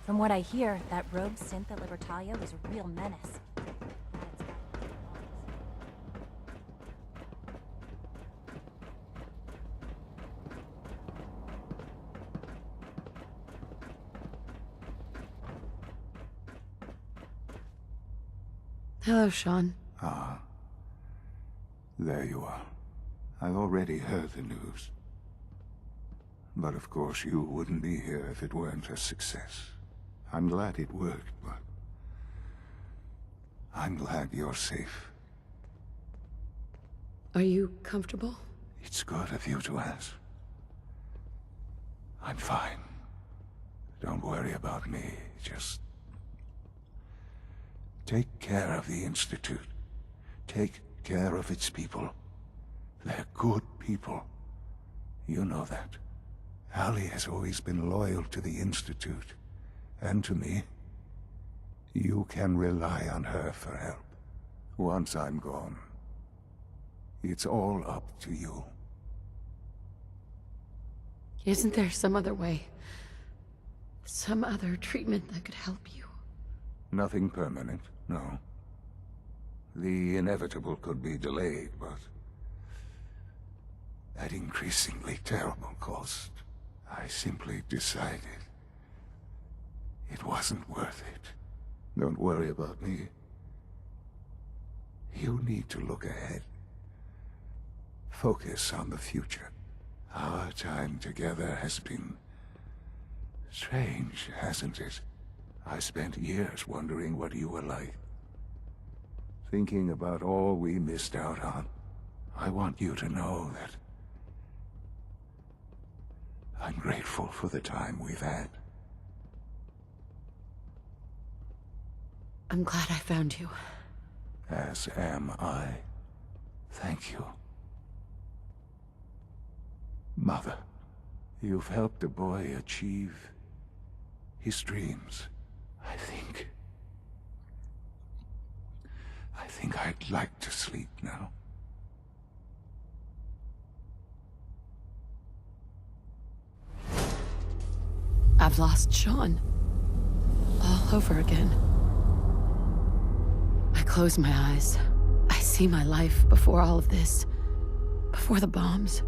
From what I hear, that rogue synth at Libertalia was a real menace. Hello, Sean. Ah, there you are. I already heard the news. But of course you wouldn't be here if it weren't a success. I'm glad it worked, but I'm glad you're safe. Are you comfortable? It's good of you to ask. I'm fine. Don't worry about me, just take care of the Institute. Take care of its people. They're good people. You know that. Allie has always been loyal to the Institute, and to me. You can rely on her for help. Once I'm gone, it's all up to you. Isn't there some other way? Some other treatment that could help you? Nothing permanent, no. The inevitable could be delayed, but at increasingly terrible cost, I simply decided it wasn't worth it. Don't worry about me. You need to look ahead. Focus on the future. Our time together has been strange, hasn't it? I spent years wondering what you were like. Thinking about all we missed out on. I want you to know that I'm grateful for the time we've had. I'm glad I found you. As am I. Thank you. Mother, you've helped a boy achieve his dreams. I think I'd like to sleep now. I've lost Sean. All over again. I close my eyes. I see my life before all of this. Before the bombs.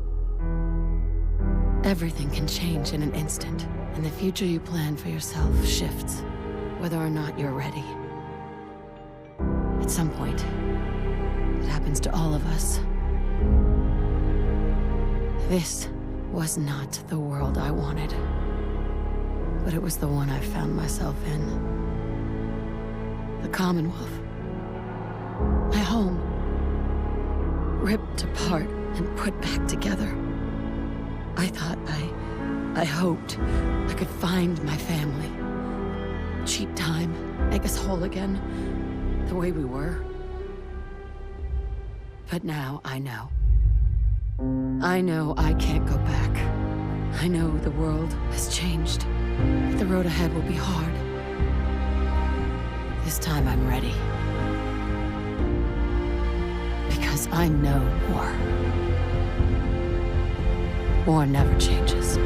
Everything can change in an instant, and the future you plan for yourself shifts, whether or not you're ready. At some point, it happens to all of us. This was not the world I wanted, but it was the one I found myself in. The Commonwealth. My home. Ripped apart and put back together. I thought I hoped I could find my family. Cheat time, make us whole again, the way we were. But now I know. I know I can't go back. I know the world has changed. The road ahead will be hard. This time I'm ready. Because I know war. War never changes.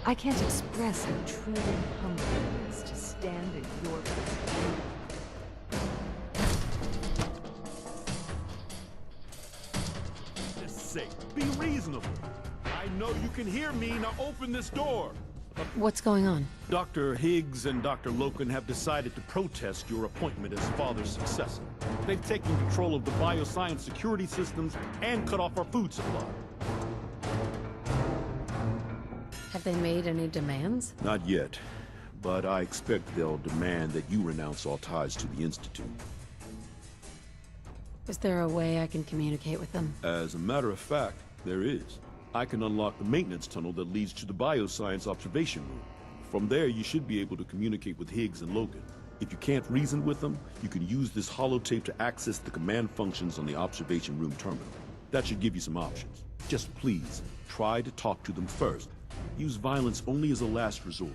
I can't express how truly humbling it is to stand in your presence. Just say, be reasonable. I know you can hear me. Now open this door. What's going on? Dr. Higgs and Dr. Loken have decided to protest your appointment as father's successor. They've taken control of the bioscience security systems and cut off our food supply. Have they made any demands? Not yet, but I expect they'll demand that you renounce all ties to the Institute. Is there a way I can communicate with them? As a matter of fact, there is. I can unlock the maintenance tunnel that leads to the bioscience observation room. From there, you should be able to communicate with Higgs and Logan. If you can't reason with them, you can use this holotape to access the command functions on the observation room terminal. That should give you some options. Just please, try to talk to them first. Use violence only as a last resort.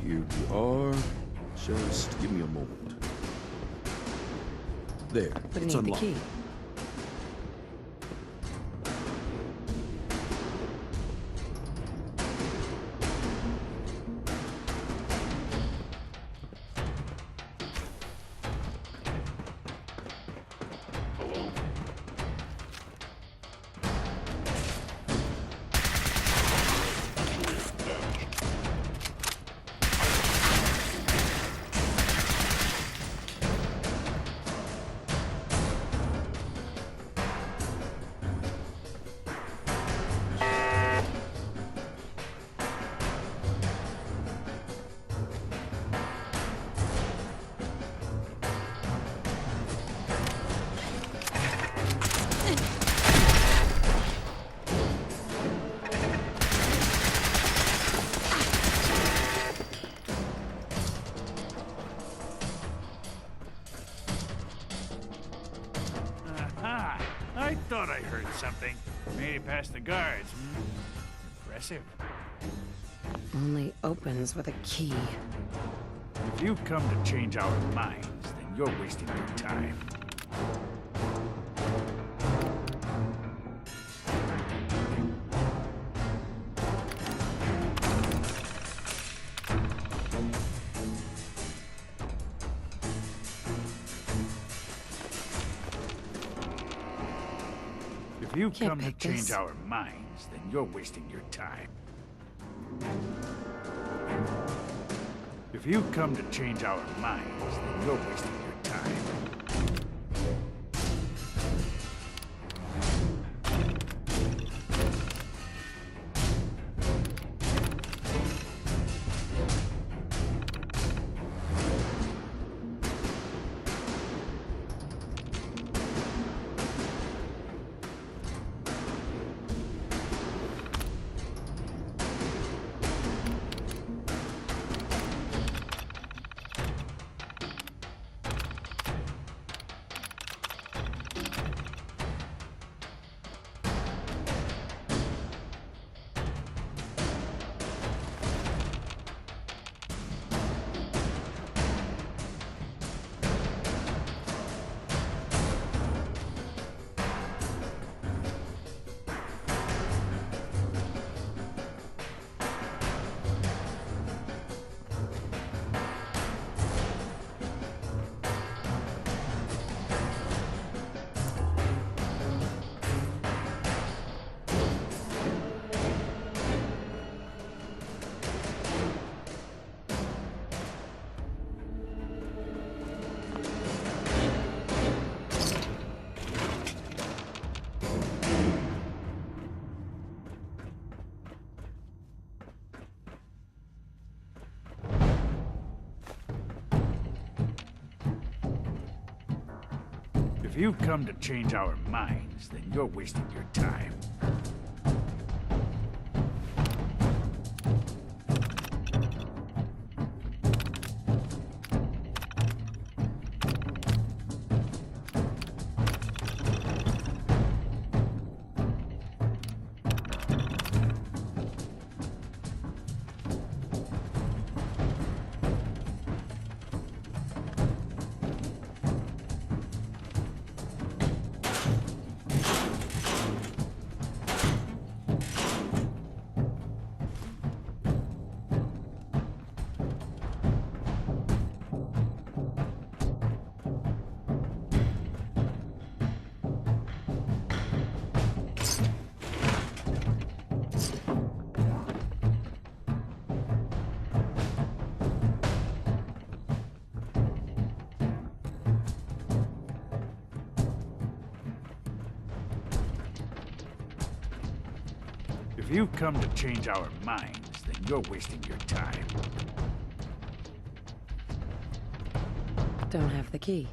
Here we are. Just give me a moment. There, But I it's need the unlocked. key. Aha! I thought I heard something. Made it past the guards. Impressive. Only opens with a key. If you've come to change our minds, then you're wasting your time. If you've Can't come to pick change this. our minds, then you're wasting your time. If you've come to change our minds, then you're wasting your time. If you've come to change our minds, then you're wasting your time. If you've come to change our minds, then you're wasting your time. Don't have the key.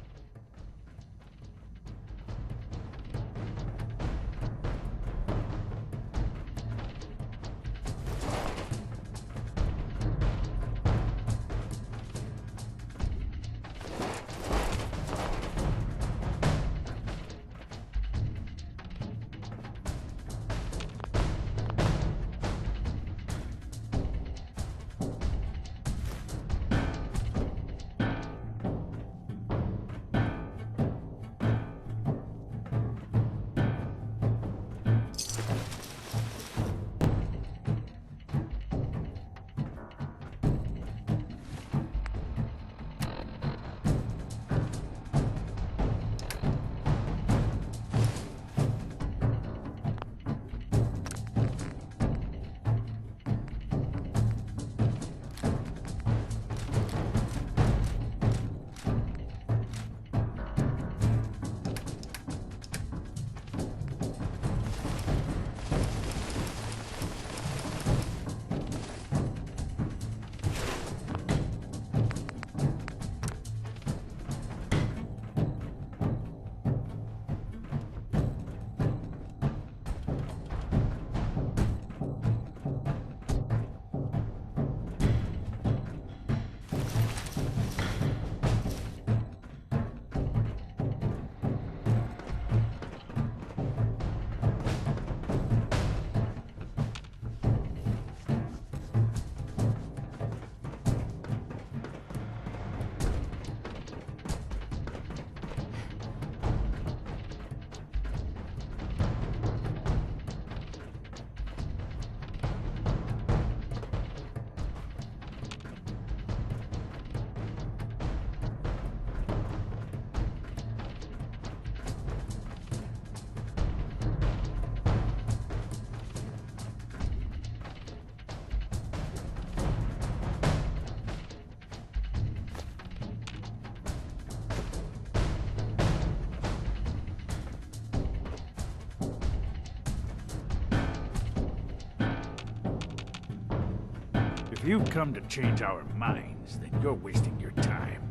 If you've come to change our minds, then you're wasting your time.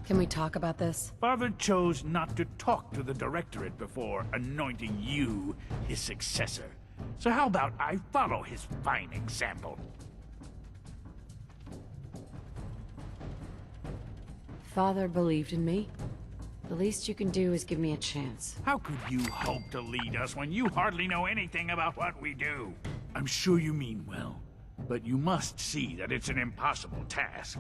Can we talk about this? Father chose not to talk to the Directorate before anointing you his successor. So how about I follow his fine example? Father believed in me. The least you can do is give me a chance. How could you hope to lead us when you hardly know anything about what we do? I'm sure you mean well, but you must see that it's an impossible task.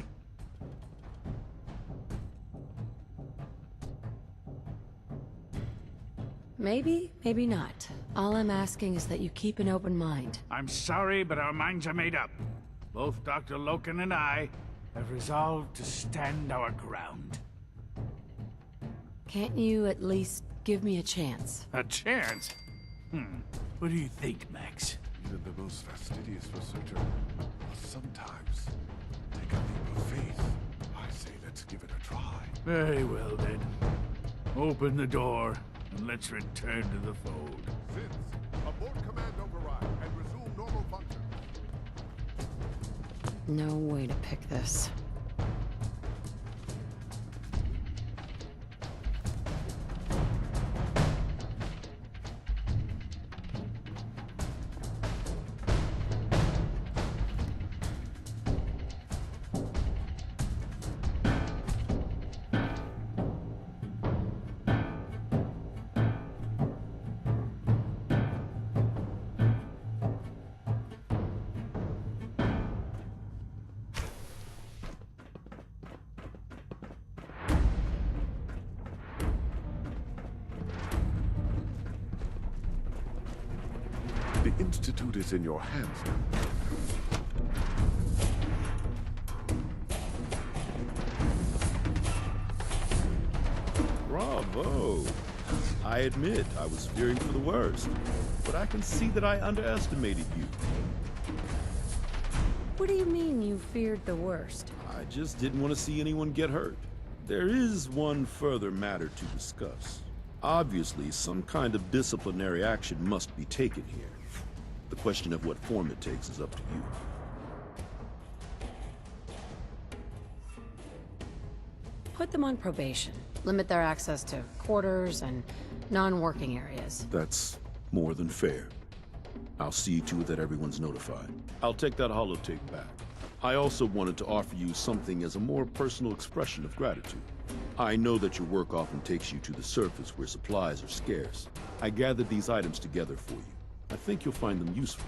Maybe, maybe not. All I'm asking is that you keep an open mind. I'm sorry, but our minds are made up. Both Dr. Loken and I have resolved to stand our ground. Can't you at least give me a chance? A chance? What do you think, Max? Even the most fastidious researcher must sometimes take a leap of faith. I say let's give it a try. Very well, then. Open the door, and let's return to the fold. Since, abort command override and resume normal function. No way to pick this. The Institute is in your hands now. Bravo! I admit, I was fearing for the worst. but I can see that I underestimated you. What do you mean you feared the worst? I just didn't want to see anyone get hurt. There is one further matter to discuss. Obviously, some kind of disciplinary action must be taken here. The question of what form it takes is up to you. Put them on probation. Limit their access to quarters and non-working areas. That's more than fair. I'll see to it that everyone's notified. I'll take that holotape back. I also wanted to offer you something as a more personal expression of gratitude. I know that your work often takes you to the surface where supplies are scarce. I gathered these items together for you. I think you'll find them useful.